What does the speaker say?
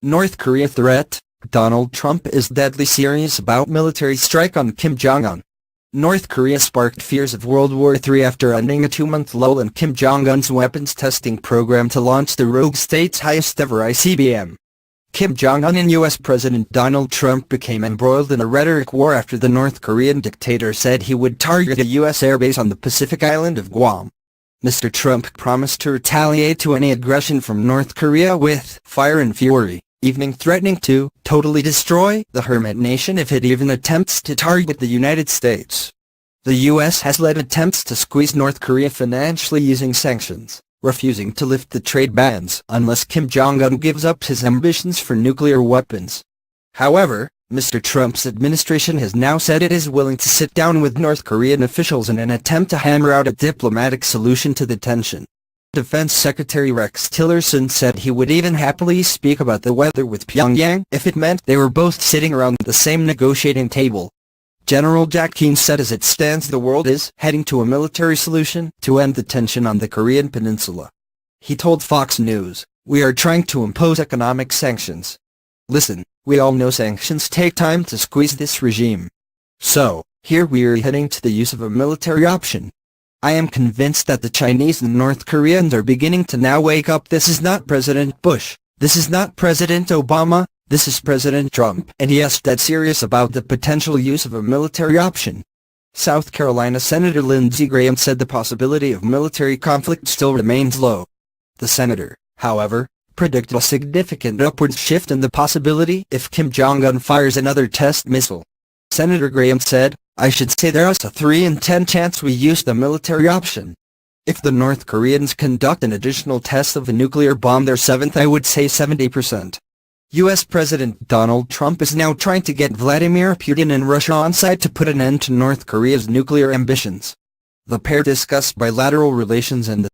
North Korea threat: Donald Trump is deadly serious about military strike on Kim Jong-un. North Korea sparked fears of World War III after ending a 2-month lull in Kim Jong-un's weapons testing program to launch the rogue state's highest-ever ICBM. Kim Jong-un and U.S. President Donald Trump became embroiled in a rhetoric war after the North Korean dictator said he would target a U.S. airbase on the Pacific island of Guam. Mr. Trump promised to retaliate to any aggression from North Korea with fire and fury, even threatening to totally destroy the hermit nation if it even attempts to target the United States. The U.S. has led attempts to squeeze North Korea financially using sanctions, refusing to lift the trade bans unless Kim Jong-un gives up his ambitions for nuclear weapons. However, Mr. Trump's administration has now said it is willing to sit down with North Korean officials in an attempt to hammer out a diplomatic solution to the tension. Defense Secretary Rex Tillerson said he would even happily speak about the weather with Pyongyang if it meant they were both sitting around the same negotiating table. General Jack Keane said as it stands the world is heading to a military solution to end the tension on the Korean peninsula. He told Fox News, "We are trying to impose economic sanctions. Listen, we all know sanctions take time to squeeze this regime. So, here we are heading to the use of a military option. I am convinced that the Chinese and North Koreans are beginning to now wake up. This is not President Bush, this is not President Obama, this is President Trump, and he is dead serious about the potential use of a military option." South Carolina Senator Lindsey Graham said the possibility of military conflict still remains low. The senator, however, predicted a significant upward shift in the possibility if Kim Jong-un fires another test missile. Senator Graham said, "I should say there is a 3 in 10 chance we use the military option. If the North Koreans conduct an additional test of a nuclear bomb their 7th, I would say 70%. U.S. President Donald Trump is now trying to get Vladimir Putin and Russia on side to put an end to North Korea's nuclear ambitions. The pair discussed bilateral relations and the